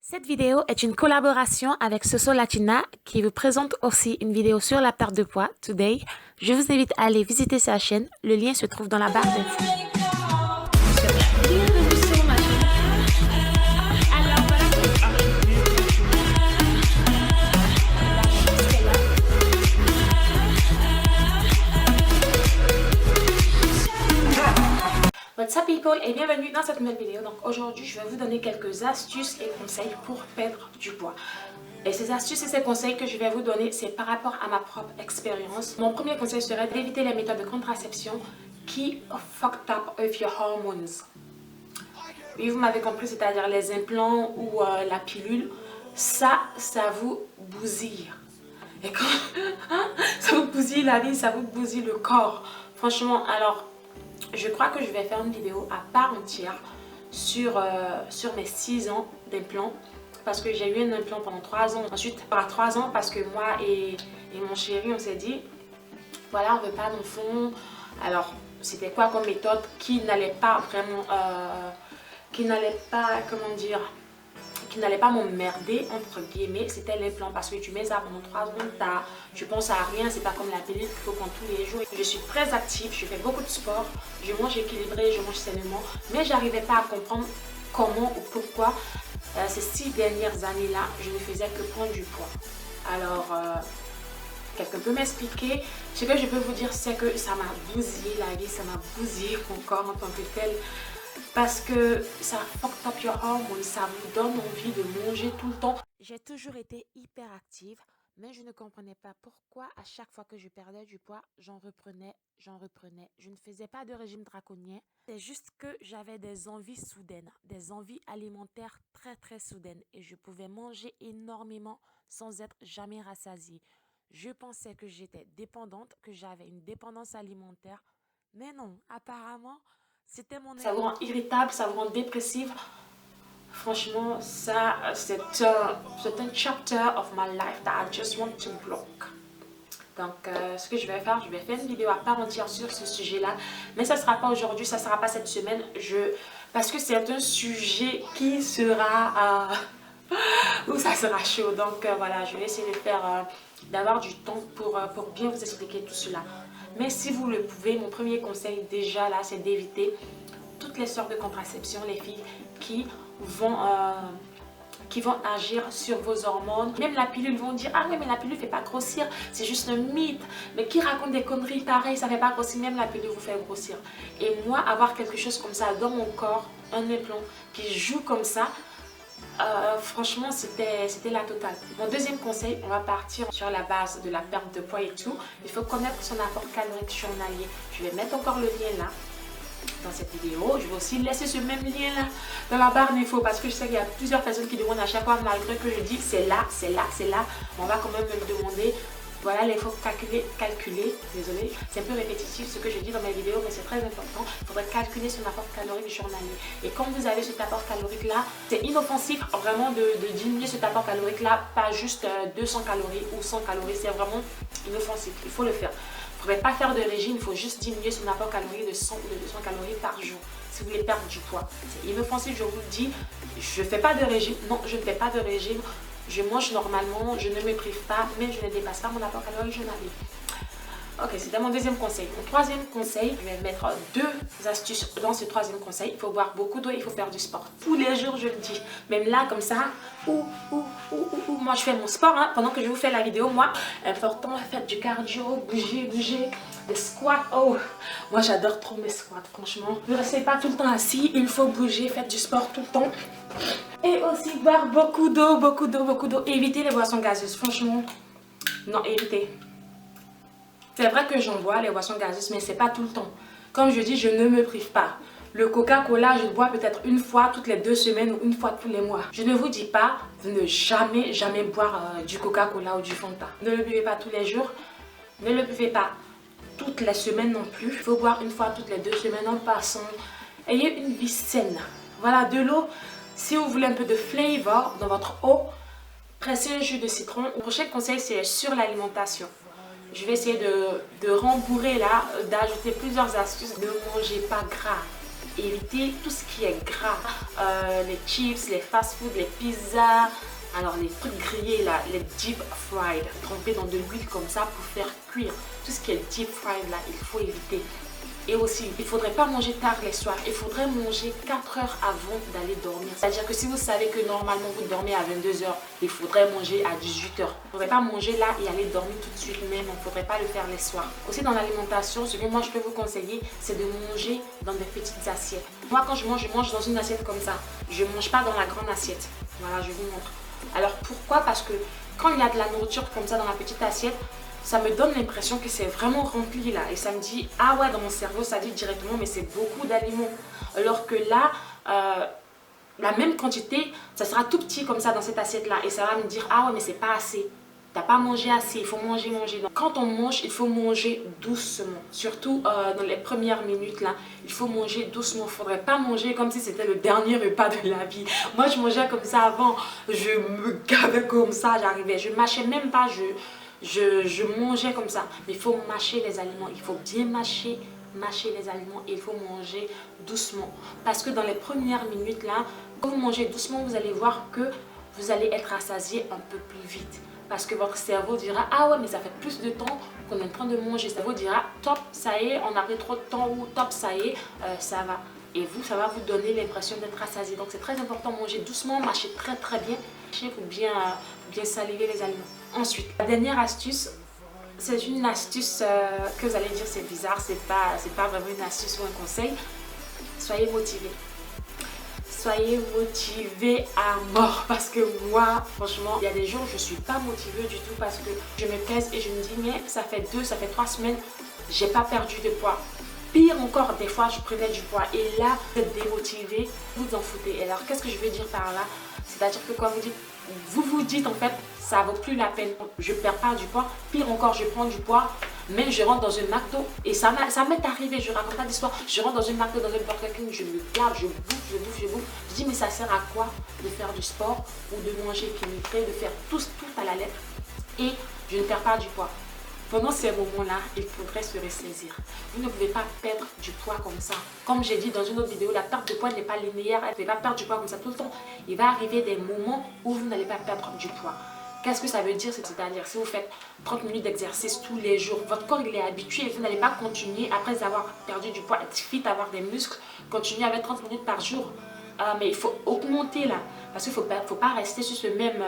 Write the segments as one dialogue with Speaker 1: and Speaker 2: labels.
Speaker 1: Cette vidéo est une collaboration avec Soso Latina qui vous présente aussi une vidéo sur la perte de poids, Today. Je vous invite à aller visiter sa chaîne, le lien se trouve dans la barre d'infos. Bienvenue sur ma chaîne. Alors voilà. What's up people et bienvenue dans cette nouvelle vidéo. Donc aujourd'hui je vais vous donner quelques astuces et conseils pour perdre du poids. Et ces astuces et ces conseils que je vais vous donner, c'est par rapport à ma propre expérience. Mon premier conseil serait d'éviter les méthodes de contraception qui fucked up with your hormones. Oui, vous m'avez compris, c'est-à-dire les implants ou la pilule. Ça vous bousille. Et quand ça vous bousille la vie, ça vous bousille le corps. Franchement, alors je crois que je vais faire une vidéo à part entière sur mes 6 ans d'implants. Parce que j'ai eu un implant pendant 3 ans. Ensuite, par 3 ans, parce que moi et mon chéri, on s'est dit, voilà, on veut pas d'enfant. Alors, c'était quoi comme méthode qui n'allait pas vraiment, qui n'allait pas, comment dire, qui n'allait pas m'emmerder, entre guillemets, c'était l'implant. Parce que tu mets ça pendant 3 ans, tu penses à rien, c'est pas comme la pilule qu'il faut prendre tous les jours. Je suis très active, je fais beaucoup de sport, je mange équilibré, je mange sainement, mais j'arrivais pas à comprendre comment ou pourquoi ces 6 dernières années-là, je ne faisais que prendre du poids. Alors, quelqu'un peut m'expliquer? Ce que je peux vous dire, c'est que ça m'a bousillé la vie, ça m'a bousillé mon corps en tant que tel. Parce que ça fucked up your hormones, ça vous donne envie de manger tout le temps. J'ai toujours été hyper active, mais je ne comprenais pas pourquoi à chaque fois que je perdais du poids, j'en reprenais. Je ne faisais pas de régime draconien. C'est juste que j'avais des envies soudaines, des envies alimentaires très soudaines. Et je pouvais manger énormément sans être jamais rassasiée. Je pensais que j'étais dépendante, que j'avais une dépendance alimentaire. Mais non, apparemment, c'était mon... Ça vous rend irritable, ça vous rend dépressive. Franchement, ça, c'est un chapter of my life that I just want to block. Donc, ce que je vais faire une vidéo à part entière sur ce sujet-là. Mais ça ne sera pas aujourd'hui, ça ne sera pas cette semaine. Parce que c'est un sujet qui sera... où ça sera chaud. Donc, voilà, je vais essayer de faire... d'avoir du temps pour bien vous expliquer tout cela. Mais si vous le pouvez, mon premier conseil déjà là, c'est d'éviter toutes les sortes de contraception, les filles qui vont agir sur vos hormones. Même la pilule vont dire, ah oui mais la pilule ne fait pas grossir, c'est juste un mythe. Mais qui raconte des conneries pareilles, ça ne fait pas grossir, même la pilule vous fait grossir. Et moi, avoir quelque chose comme ça dans mon corps, un implant qui joue comme ça, franchement c'était la totale. Mon deuxième conseil, on va partir sur la base de la perte de poids et tout. Il faut connaître son apport calorique journalier. Je vais mettre encore le lien là dans cette vidéo. Je vais aussi laisser ce même lien là dans la barre d'infos parce que je sais qu'il y a plusieurs personnes qui demandent à chaque fois, malgré que je dis c'est là, on va quand même me demander. Voilà, il faut calculer, désolé, c'est un peu répétitif ce que je dis dans mes vidéos, mais c'est très important. Il faudrait calculer son apport calorique journalier. Et quand vous avez cet apport calorique là, c'est inoffensif vraiment de diminuer cet apport calorique là, pas juste 200 calories ou 100 calories, c'est vraiment inoffensif, il faut le faire. Il ne faudrait pas faire de régime, il faut juste diminuer son apport calorique de 100 ou de 200 calories par jour si vous voulez perdre du poids. C'est inoffensif, je vous le dis, je ne fais pas de régime, non, je ne fais pas de régime. Je mange normalement, je ne me prive pas, mais je ne dépasse pas mon apport calorique journalier. Ok, c'était mon deuxième conseil. Mon troisième conseil, je vais mettre 2 astuces dans ce troisième conseil. Il faut boire beaucoup d'eau, il faut faire du sport. Tous les jours, je le dis. Même là, comme ça, moi je fais mon sport, hein, pendant que je vous fais la vidéo. Moi, important, faites du cardio, bougez, des squats. Oh, moi j'adore trop mes squats, franchement. Ne restez pas tout le temps assis, il faut bouger, faites du sport tout le temps. Et aussi boire beaucoup d'eau. Évitez les boissons gazeuses, franchement. Non, évitez. C'est vrai que j'en bois les boissons gazeuses, mais c'est pas tout le temps. Comme je dis, je ne me prive pas. Le Coca-Cola, je le bois peut-être une fois toutes les 2 semaines ou une fois tous les mois. Je ne vous dis pas de ne jamais boire du Coca-Cola ou du Fanta. Ne le buvez pas tous les jours. Ne le buvez pas toutes les semaines non plus. Il faut boire une fois toutes les 2 semaines en passant. Ayez une vie saine. Voilà, de l'eau. Si vous voulez un peu de flavor dans votre eau, pressez un jus de citron. Le prochain conseil, c'est sur l'alimentation. Je vais essayer de rembourrer là, d'ajouter plusieurs astuces. Ne mangez pas gras. éviter tout ce qui est gras, les chips, les fast-food, les pizzas, alors les trucs grillés là, les deep fried, trempés dans de l'huile comme ça pour faire cuire. Tout ce qui est deep fried là, il faut éviter. Et aussi, il ne faudrait pas manger tard les soirs, il faudrait manger 4 heures avant d'aller dormir. C'est-à-dire que si vous savez que normalement vous dormez à 22 heures, il faudrait manger à 18 heures. Il ne faudrait pas manger là et aller dormir tout de suite même, il ne faudrait pas le faire les soirs. Aussi dans l'alimentation, ce que moi je peux vous conseiller, c'est de manger dans des petites assiettes. Moi quand je mange dans une assiette comme ça. Je ne mange pas dans la grande assiette. Voilà, je vous montre. Alors pourquoi? Parce que quand il y a de la nourriture comme ça dans la petite assiette, ça me donne l'impression que c'est vraiment rempli là. Et ça me dit, ah ouais, dans mon cerveau, ça dit directement, mais c'est beaucoup d'aliments. Alors que là, la même quantité, ça sera tout petit comme ça dans cette assiette-là. Et ça va me dire, ah ouais, mais c'est pas assez. T'as pas mangé assez, il faut manger. Donc, quand on mange, il faut manger doucement. Surtout dans les premières minutes là, il faut manger doucement. Il faudrait pas manger comme si c'était le dernier repas de la vie. Moi, je mangeais comme ça avant. Je me gavais comme ça, j'arrivais. Je mâchais même pas, je mangeais comme ça. Mais il faut mâcher les aliments. Il faut bien mâcher les aliments et il faut manger doucement. Parce que dans les premières minutes là, quand vous mangez doucement, vous allez voir que vous allez être rassasié un peu plus vite. Parce que votre cerveau dira, ah ouais, mais ça fait plus de temps qu'on est en train de manger. Le cerveau dira, top, ça y est, on a pris trop de temps, ou top, ça y est, ça va. Et vous, ça va vous donner l'impression d'être rassasié. Donc c'est très important, manger doucement, mâcher très très bien. Pour bien saliver les aliments. Ensuite, la dernière astuce, c'est une astuce que vous allez dire c'est bizarre, c'est pas vraiment une astuce ou un conseil. Soyez motivés. Soyez motivés à mort parce que moi, franchement, il y a des jours où je suis pas motivée du tout parce que je me pèse et je me dis mais ça fait 3 semaines, j'ai pas perdu de poids. Pire encore, des fois je prenais du poids et là, vous êtes démotivé, vous en foutez. Alors qu'est-ce que je veux dire par là? C'est-à-dire que quand vous vous dites en fait, ça vaut plus la peine, je perds pas du poids, pire encore, je prends du poids, mais je rentre dans un McDo et ça m'est arrivé, je raconte pas d'histoire, je rentre dans un McDo, dans un Burger King, je me gave, je bouffe, je dis mais ça sert à quoi de faire du sport ou de manger équilibré, de faire tout à la lettre et je ne perds pas du poids. Pendant ces moments-là, il faudrait se ressaisir. Vous ne pouvez pas perdre du poids comme ça. Comme j'ai dit dans une autre vidéo, la perte de poids n'est pas linéaire. Vous ne pouvez pas perdre du poids comme ça tout le temps. Il va arriver des moments où vous n'allez pas perdre du poids. Qu'est-ce que ça veut dire? C'est-à-dire, si vous faites 30 minutes d'exercice tous les jours, votre corps il est habitué et vous n'allez pas continuer, après avoir perdu du poids, être fit, avoir des muscles, continuer avec 30 minutes par jour. Mais il faut augmenter là. Parce qu'il ne faut pas rester sur ce même,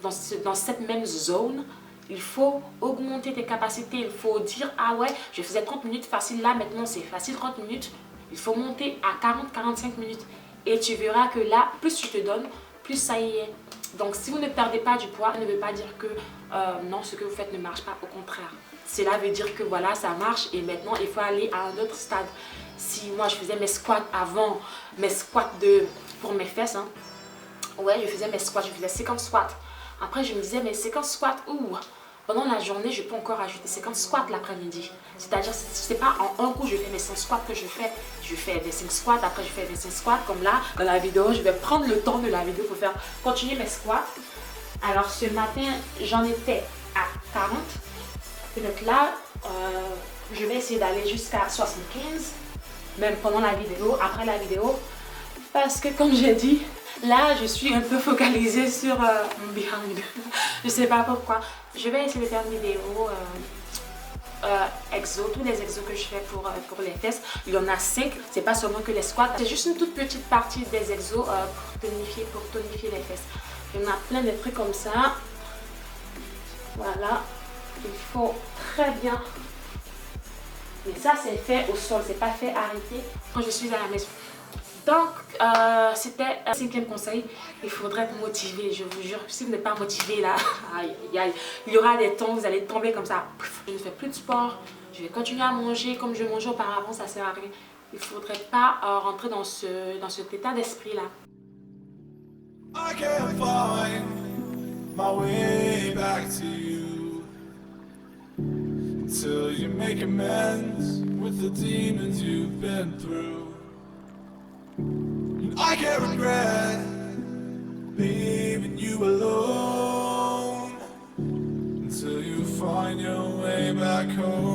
Speaker 1: dans cette même zone. Il faut augmenter tes capacités. Il faut dire, ah ouais, je faisais 30 minutes facile. Là, maintenant, c'est facile 30 minutes. Il faut monter à 40-45 minutes. Et tu verras que là, plus tu te donnes, plus ça y est. Donc, si vous ne perdez pas du poids, ça ne veut pas dire que non, ce que vous faites ne marche pas. Au contraire. Cela veut dire que voilà, ça marche. Et maintenant, il faut aller à un autre stade. Si moi, je faisais mes squats avant, mes squats pour mes fesses, hein, ouais, je faisais mes squats. Je faisais 50 squats. Après, je me disais, mais 50 squats, pendant la journée, je peux encore ajouter 50 squats l'après-midi. C'est-à-dire, c'est pas en un coup, je fais mes 5 squats que je fais des 5 squats, après je fais des 5 squats, comme là, dans la vidéo, je vais prendre le temps de la vidéo pour faire continuer mes squats. Alors, ce matin, j'en étais à 40. Et donc là, je vais essayer d'aller jusqu'à 75, même pendant la vidéo, après la vidéo, parce que comme j'ai dit, là, je suis un peu focalisée sur mon behind. Je sais pas pourquoi. Je vais essayer de faire une vidéo exo, tous les exos que je fais pour les fesses. Il y en a 5, c'est pas seulement que les squats. C'est juste une toute petite partie des exos pour tonifier les fesses. Il y en a plein de trucs comme ça. Voilà. Il faut très bien. Mais ça, c'est fait au sol, c'est pas fait arrêter quand je suis à la maison. Donc, c'était un 5e conseil. Il faudrait être motivé, je vous jure. Si vous n'êtes pas motivé là, aïe, aïe, il y aura des temps où vous allez tomber comme ça. Je ne fais plus de sport, je vais continuer à manger comme je mangeais auparavant, ça sert à rien. Il ne faudrait pas rentrer dans cet état d'esprit là. I can't find my way back to you until you make amends with the demons you've been through. I can't regret leaving you alone until you find your way back home.